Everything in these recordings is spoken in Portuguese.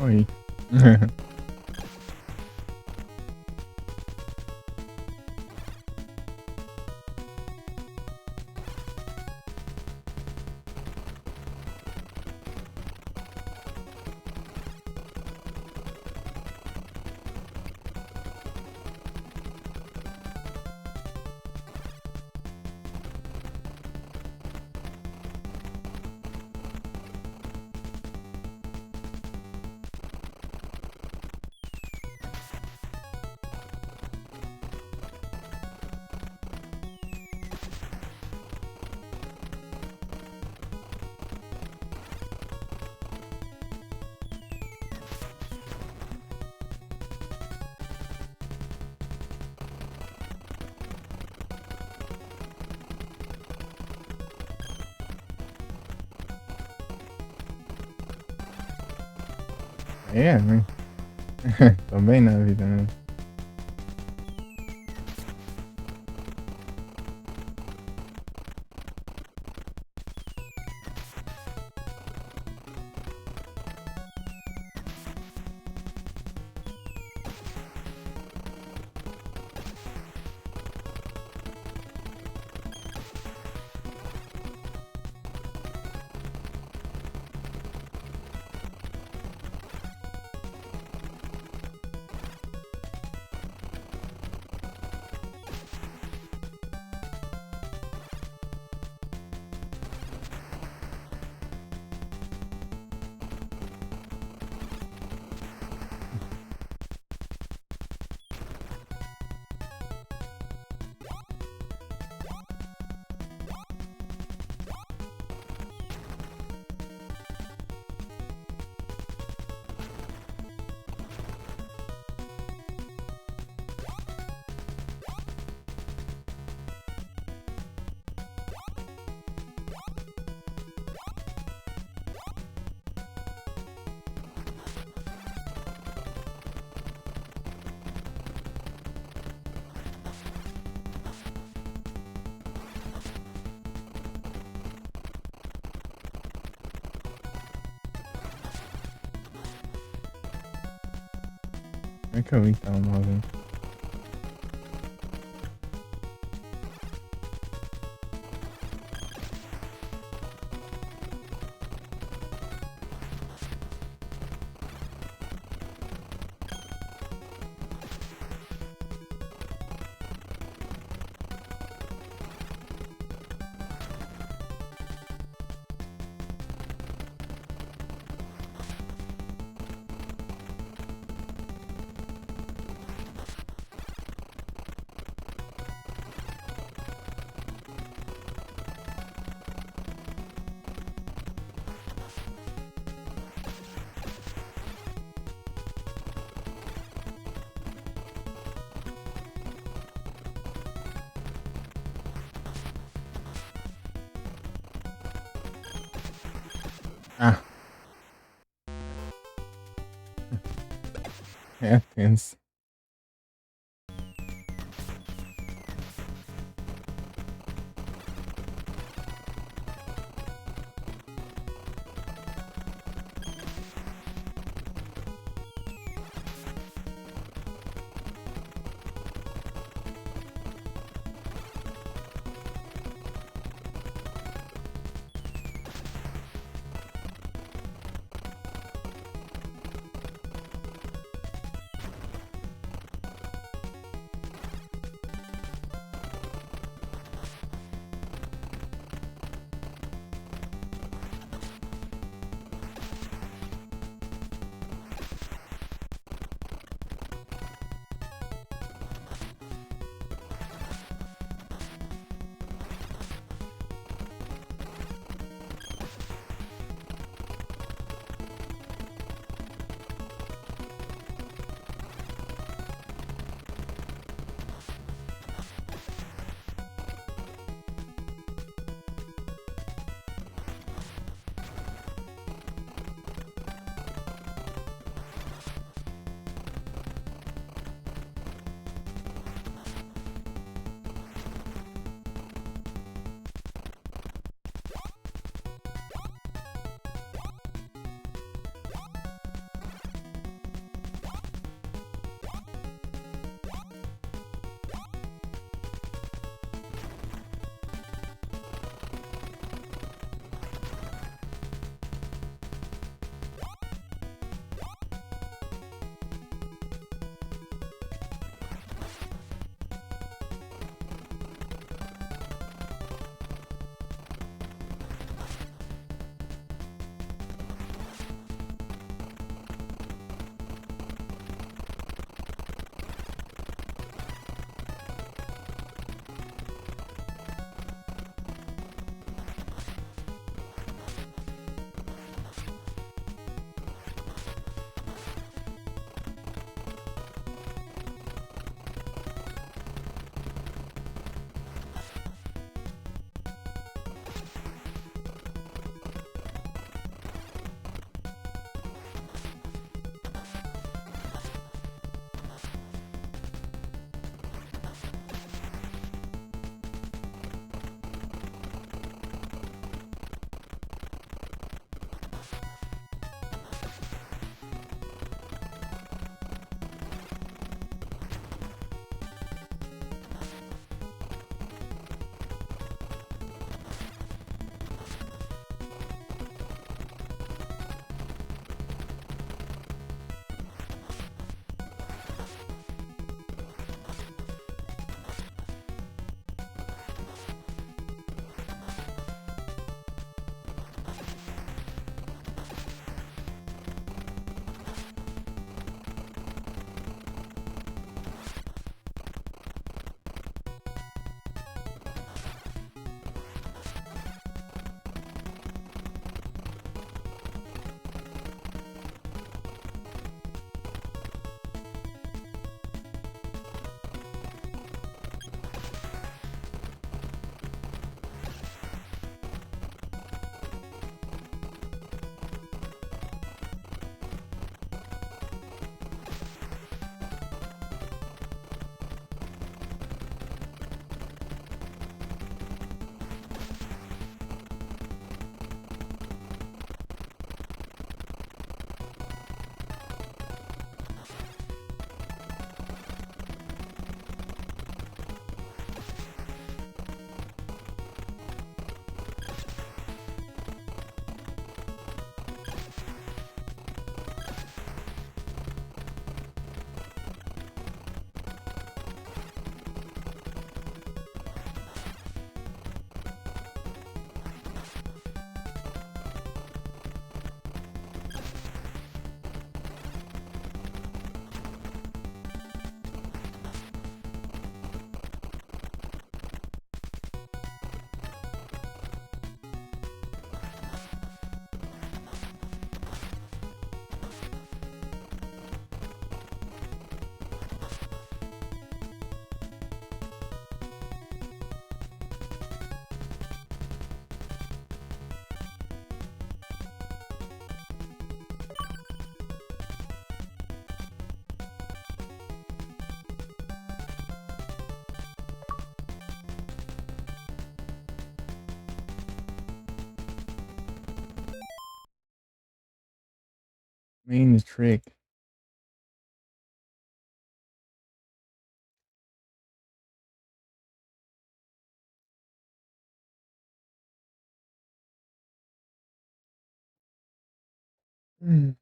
Oi. É, né? Tô bem na vida, né? Como é que eu vi que tava móvel? Ah, é tenso. Main trick. Mm.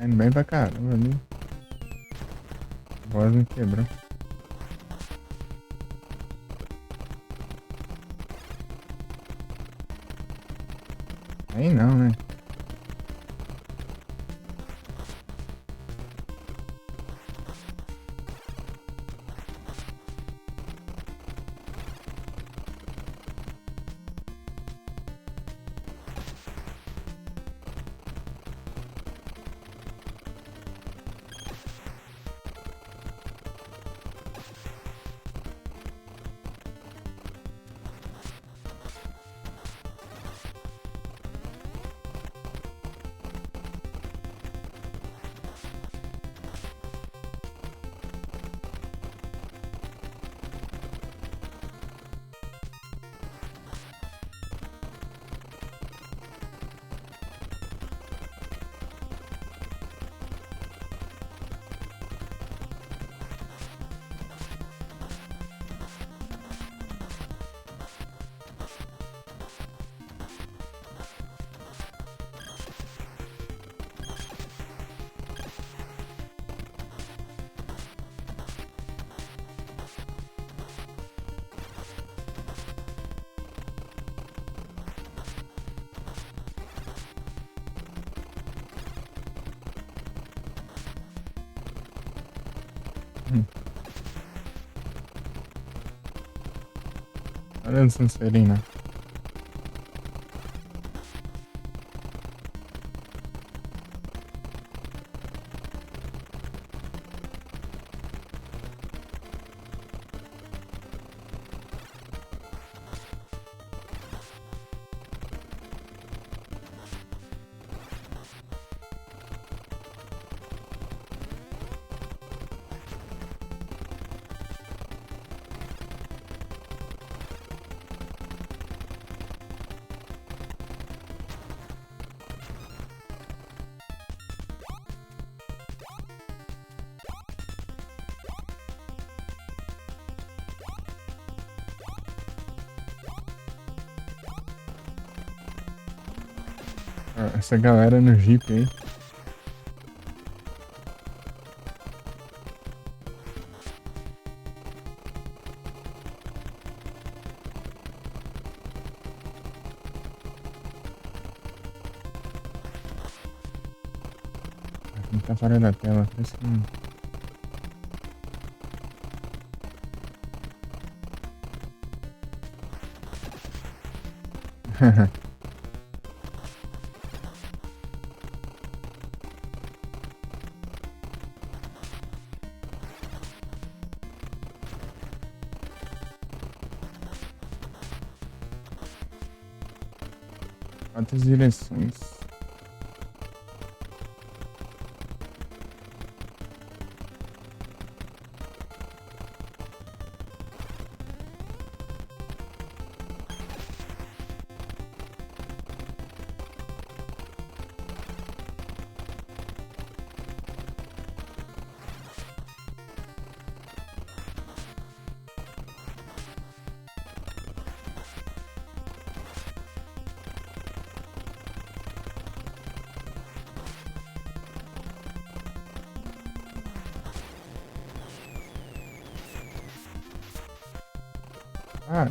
Tá indo bem pra caramba ali. A voz me quebrou. Aí não, né? Hum. Olha a Sonserina. Ah, essa galera no Jeep aí. Não tá fora da tela, por isso que não. Quantas direções? Ah,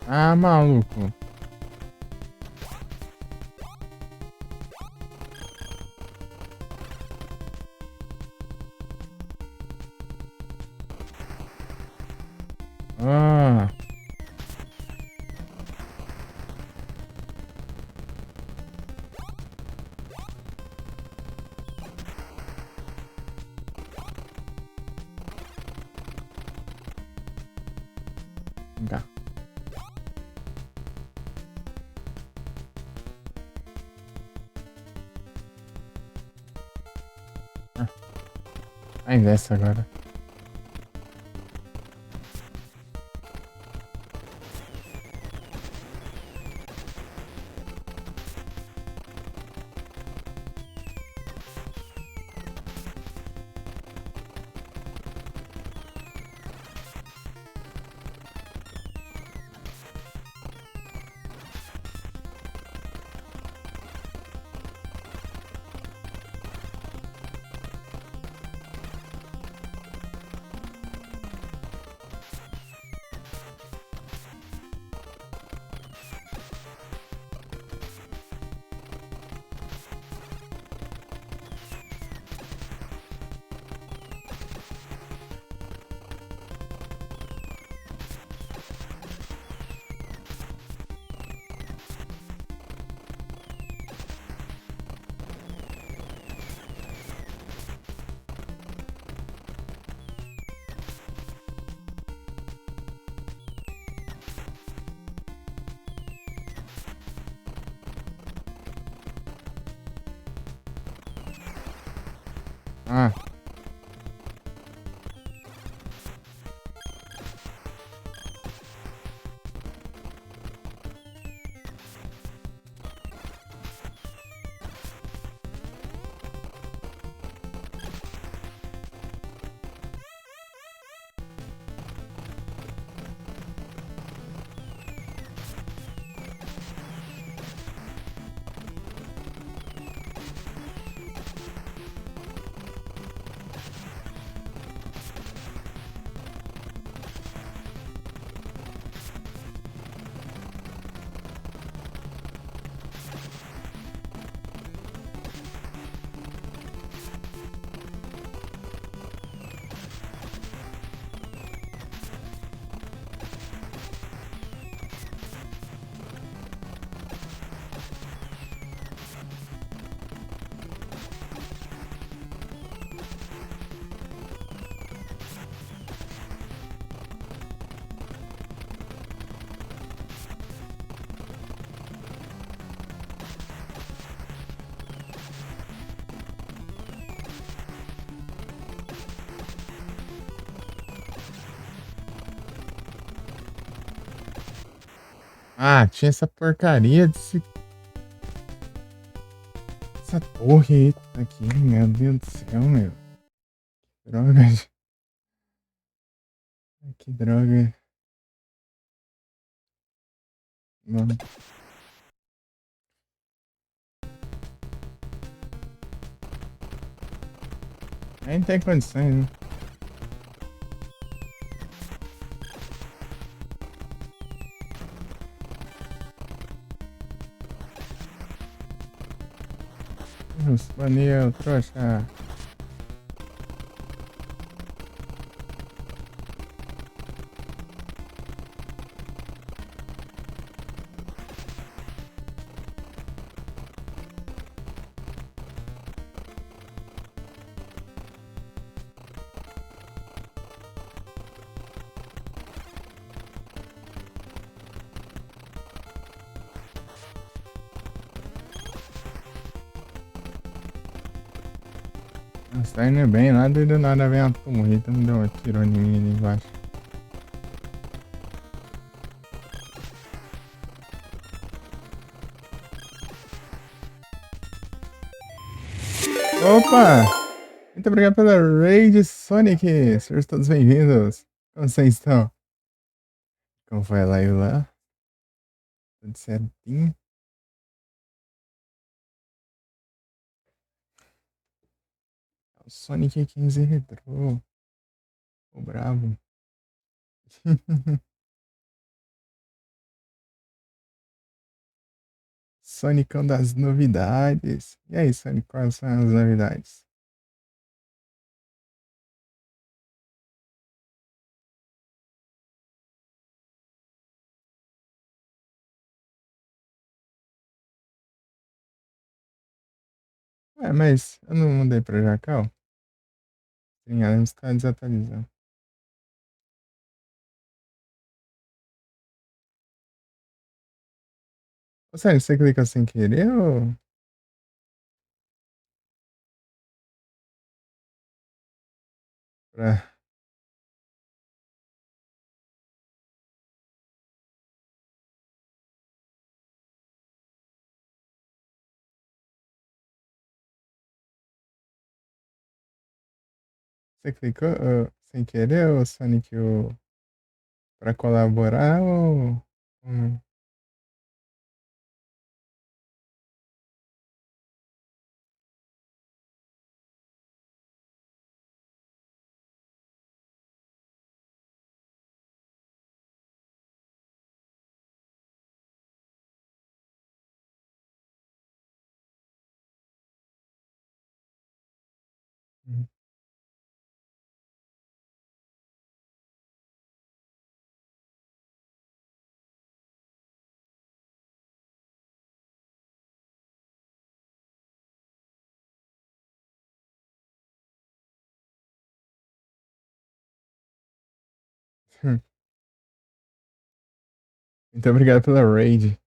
ah, maluco. Ah, vem cá. Ah, vai dessa agora. Ah, ah, tinha essa porcaria dessa torre aí aqui, meu Deus do céu, meu. Droga, que droga. Não. Nem tem condições, né? Baniu, trouxa. Nossa, tá indo bem, nada e do nada vem a turrita, me deu um tiro em mim ali embaixo. Opa! Muito obrigado pela raid, Sonic! Sejam todos bem-vindos! Como vocês estão? Como foi a live lá? Tudo certinho? O Sonic 15 Retro. O brabo. Sonicão das novidades. E aí, Sonic, quais são as novidades? Ué, mas eu não mudei pra Jacal? Sim, ela está desatualizando. Ô, sério, você clica sem querer ou... Pra... Você clicou sem querer, ou Sonic, pra colaborar ou... Hum. Hum. Muito obrigado pela raid.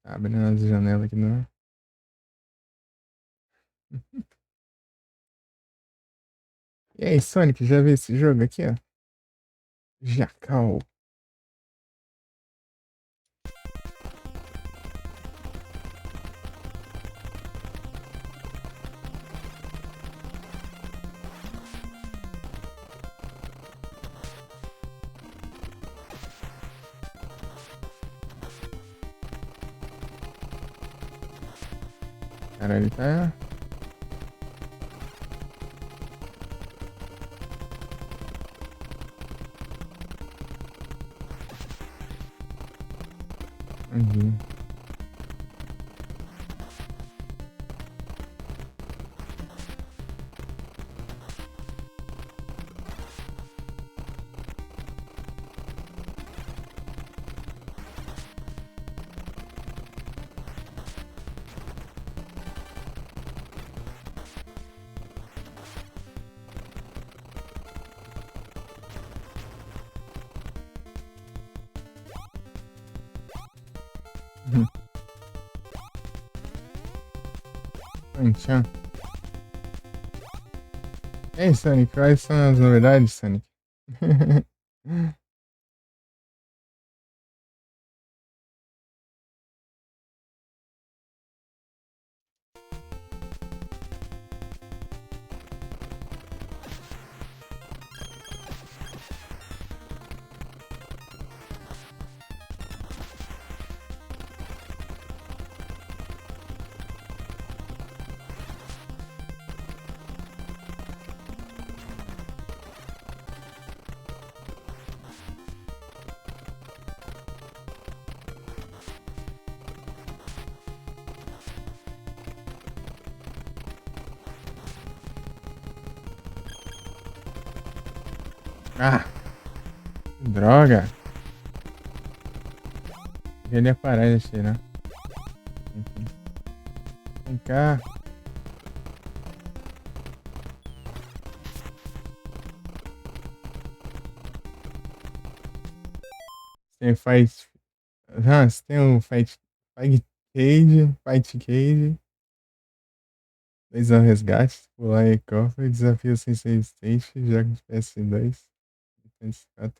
Tá abrindo as janelas aqui, não. E aí, Sonic, já viu esse jogo aqui, ó? Jacal. Cara, ele tá... Uhum. Uhum. Tchan. E aí, Sonic, quais são as novidades, Sonic? Ah, que droga. Eu queria parar de atirar. Enfim. Vem cá. Tem fight. Ah, você tem o fight. Fight Cage. Fight Cage. 2 ao resgate. Pular e cofre. Desafio sem save state. Jogo de PS2.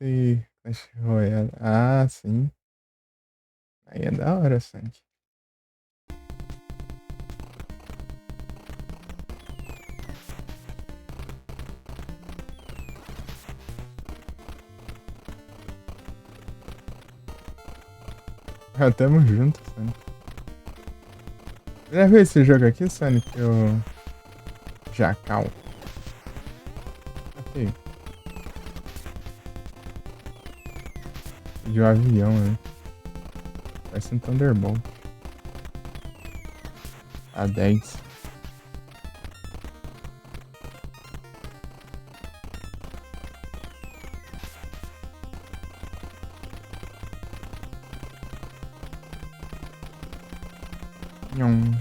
E Clash Royale. Ah, sim. Aí é da hora, Sandy. Ah, tamo junto, Sonic. Já viu esse jogo aqui, Sonic? O Jacal. Aqui. De um avião, né? Parece um Thunderbolt. A 10. Nhon.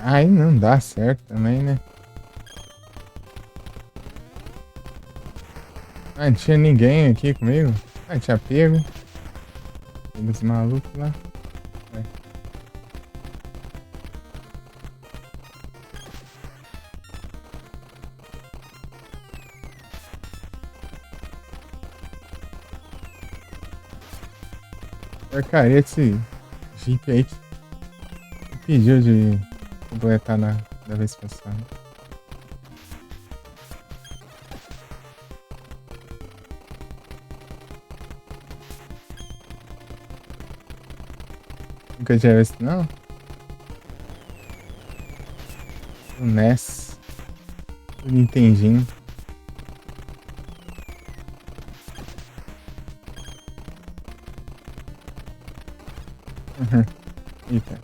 Aí não dá certo também, né? Ah, não tinha ninguém aqui comigo. Ah, tinha pego. Pego os malucos lá. É. Porcaria esse Jeep aí que pediu de completar da vez passada. Nunca tinha visto, não? O NES. O Nintendinho. Eita.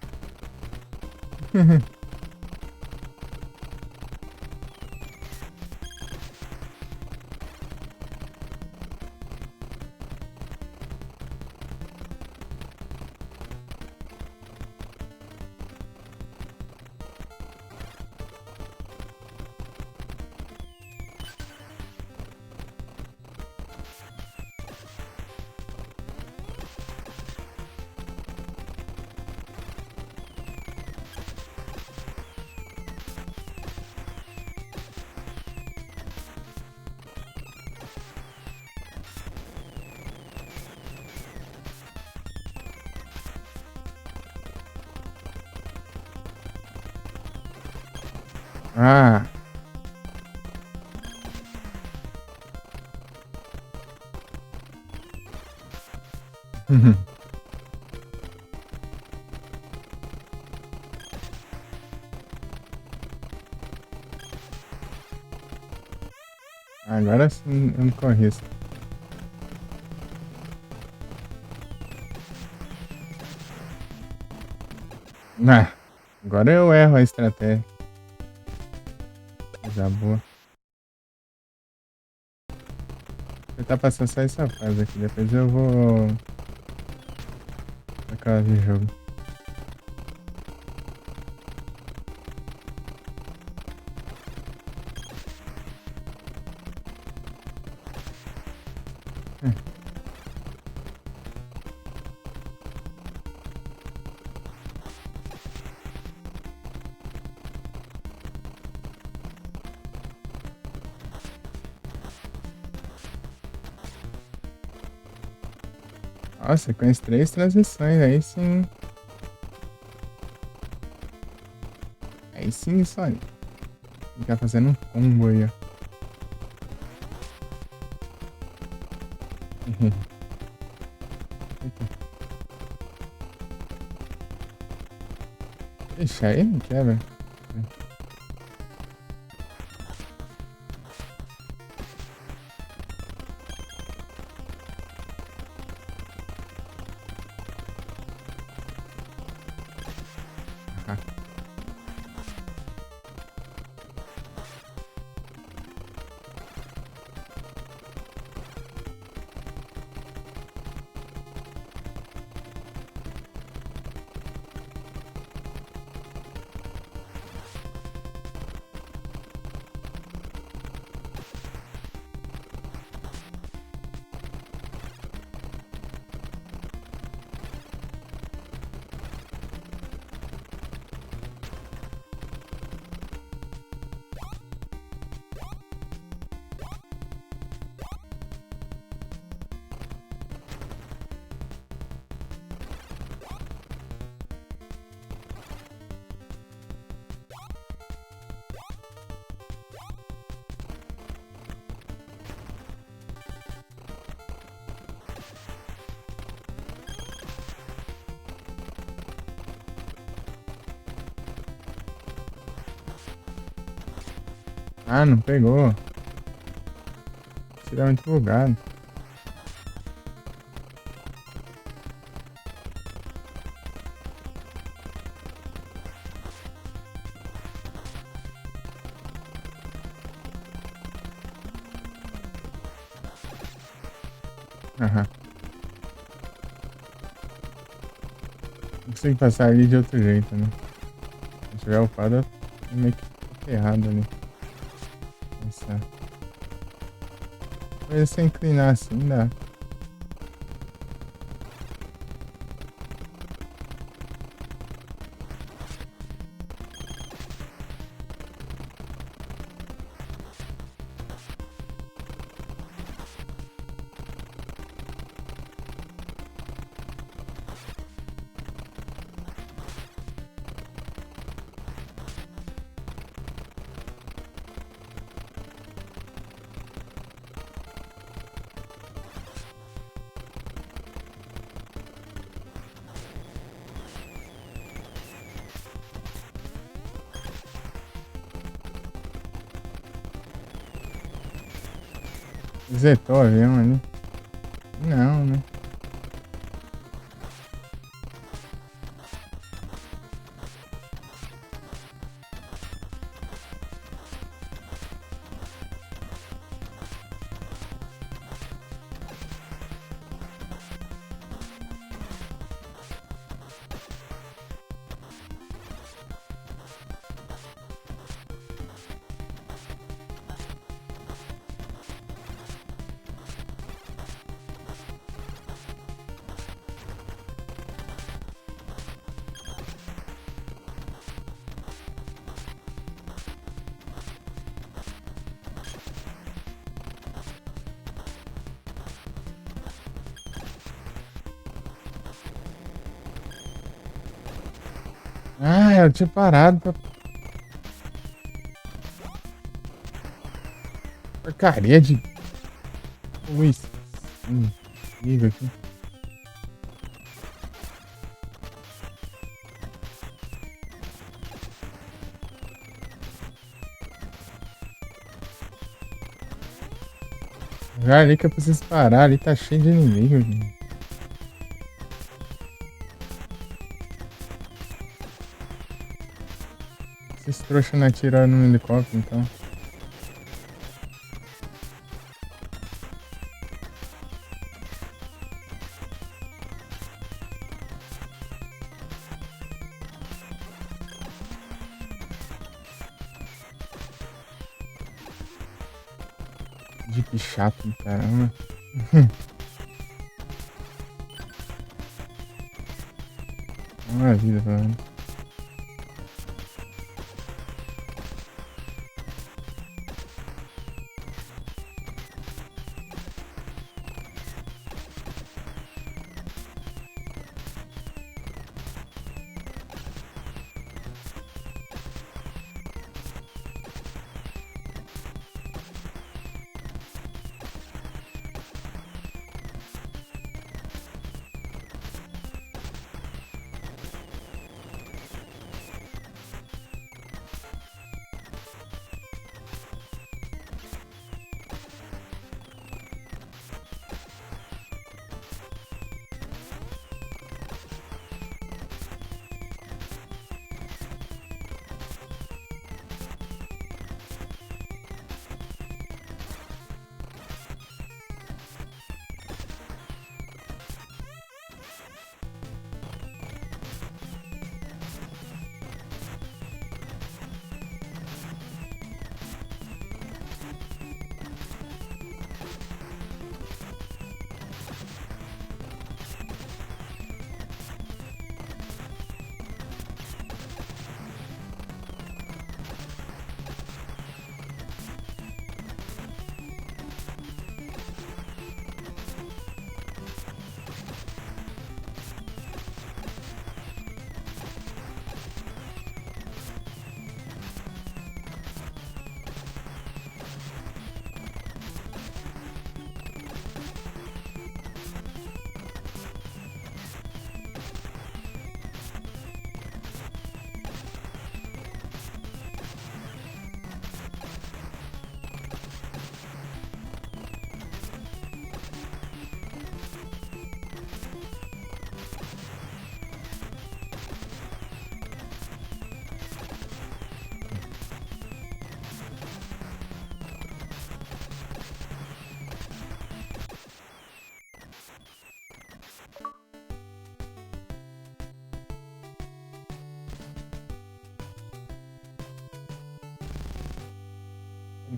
Ah. Agora sim eu não corri isso. Ah, agora eu erro a estratégia. Coisa boa. Vou tentar passar só essa fase aqui. Depois eu vou. Aquela de jogo. Nossa, com as 3 transições, aí sim. Aí sim, Sonic. Ficar fazendo um combo aí, ó. Ixi, aí não quebra. Ah, não pegou. Tira muito bugado. Aham. Não consigo passar ali de outro jeito, né? Se tiver upado, eu meio que fico ferrado ali. Nossa. Mas se eu inclinar assim, dá. Zetou o avião ali. Não, né? Ah, eu tinha parado pra porcaria de. Ui. Liga aqui. Já ali que eu preciso parar, ali tá cheio de inimigo. Esses trouxas não atiraram no helicóptero, então. Jeep chato, caramba. Uma vida, velho.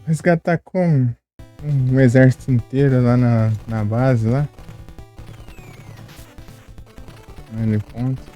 Resgatar como? Um exército inteiro lá na base lá. Naquele ponto.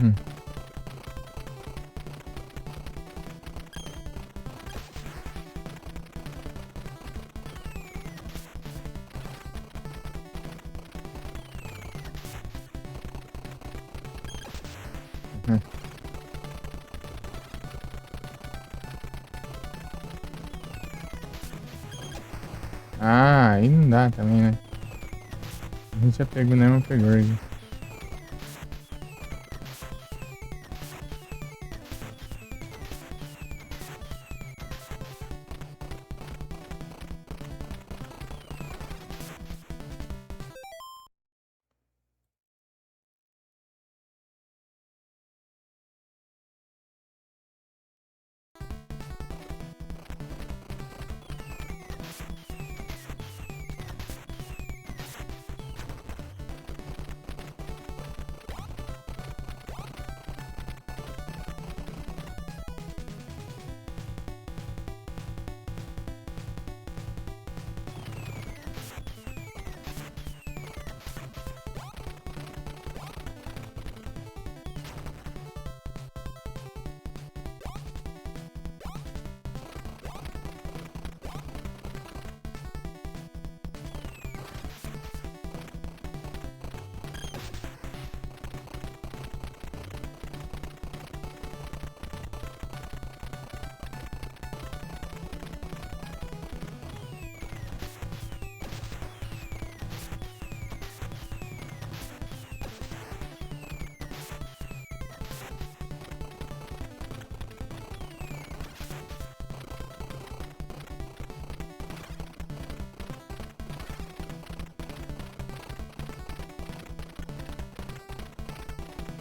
Hum. Hum. Ah, aí não dá também, né? A gente já pegou, né? Não pegou aqui.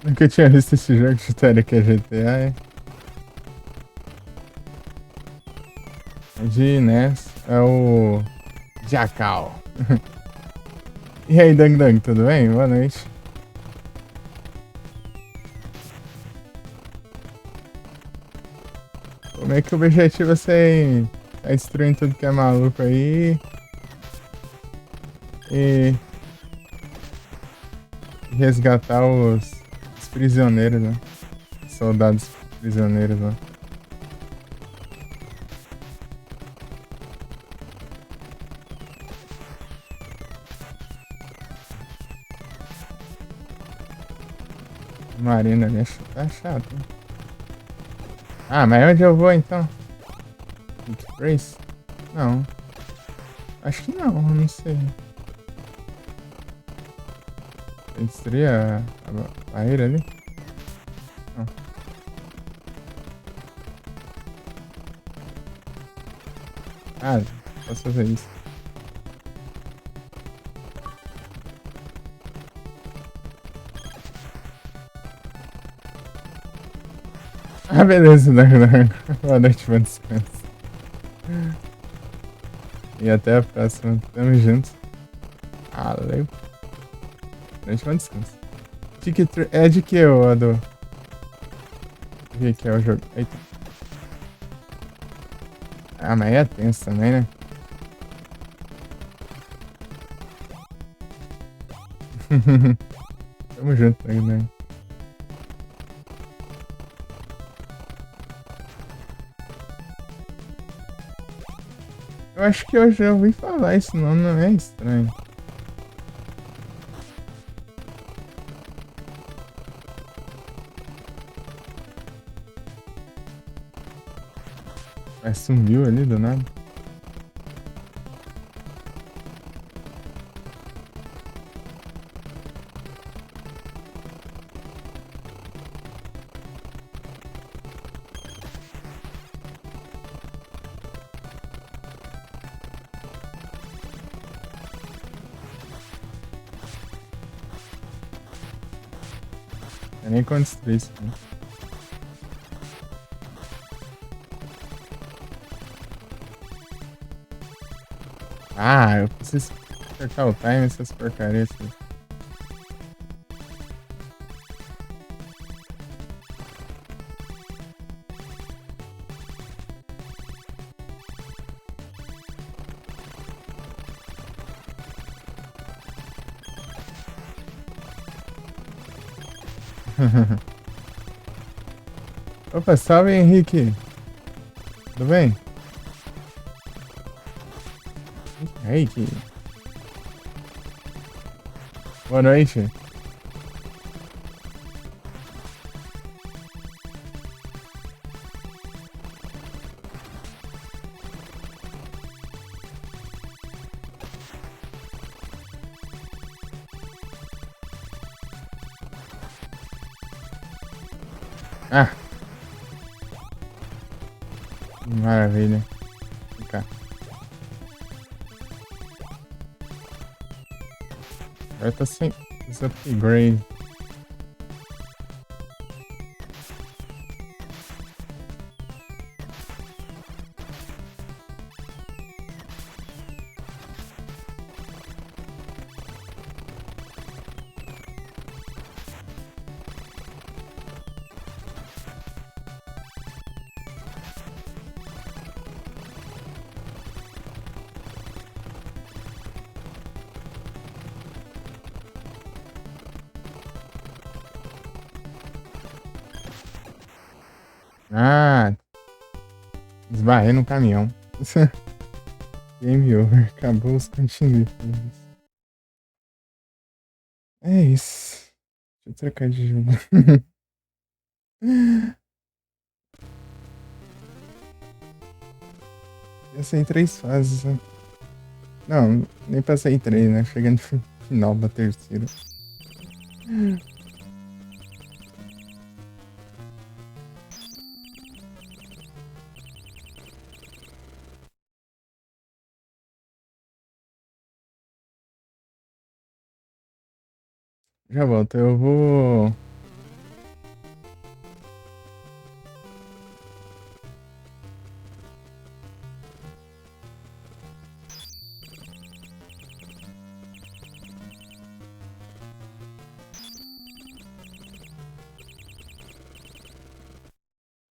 Nunca tinha visto esse jogo de história que é GTA, é? É de NES, é o Jacal. E aí, Dang Dang, tudo bem? Boa noite. Como é que o objetivo é você tá destruindo tudo que é maluco aí e resgatar os prisioneiros, né? Soldados prisioneiros lá. Marina, né? Tá chato, né? Ah, mas onde eu vou então? Pit Race? Não. Acho que não sei. Eu destruí a barreira ali? Não. Ah, posso fazer isso. Ah, beleza, boa noite, bom descanso. E até a próxima. Tamo junto. Valeu. Boa noite, bom descanso. É de que, ô Adu? De que é o jogo? Eita. Ah, mas é tenso também, né? Tamo junto, né? Eu acho que eu já ouvi falar esse nome, não é estranho. Mas sumiu ali do nada. É nem quando destruir isso, né? Ah, eu preciso acertar o time essas porcarias aqui. Opa, salve Henrique. Tudo bem? Henrique. Boa noite. Ah, maravilha. Vem cá. Agora tá sem os upgrade. Ah, esbarrei no caminhão. Game over. Acabou os continues. É isso. Deixa eu trocar de jogo. Eu sei 3 fases, né? Não, nem passei 3, né? Chegando no final da terceira. Já volto, eu vou.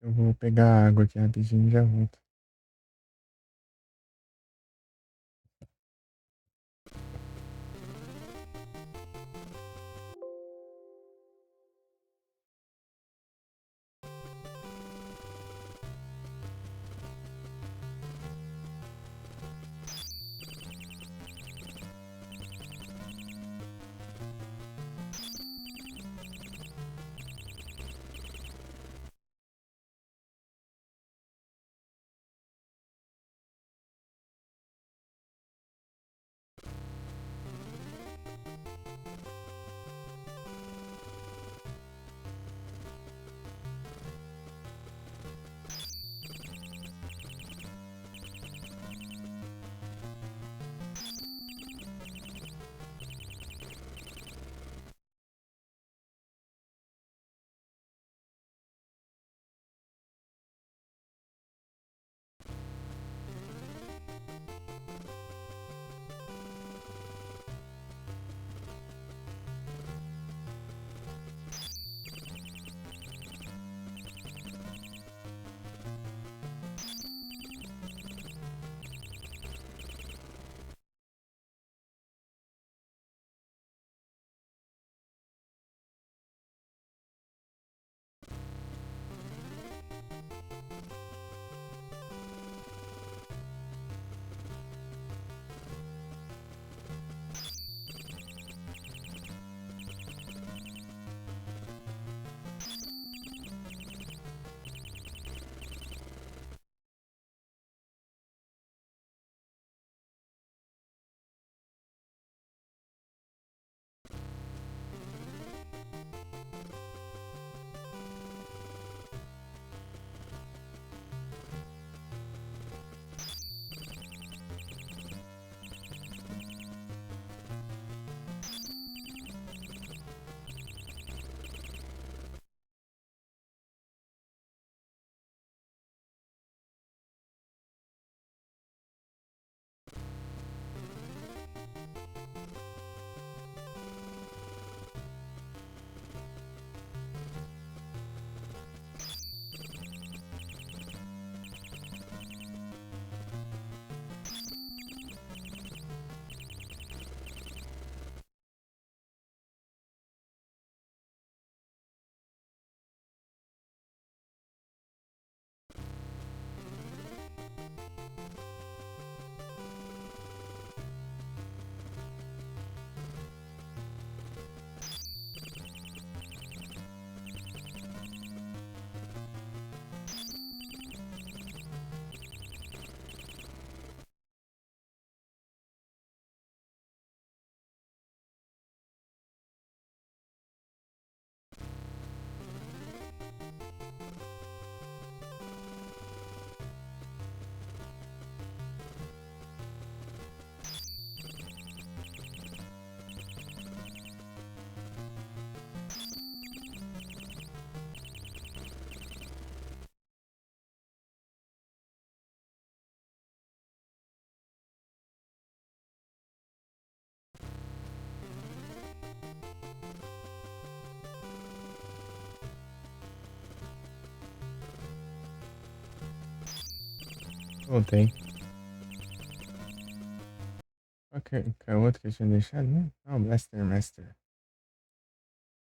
Eu vou pegar água aqui rapidinho e já volto. Voltei. Ok, que é o outro que eu tinha deixado, né? Ah, o Blaster Master.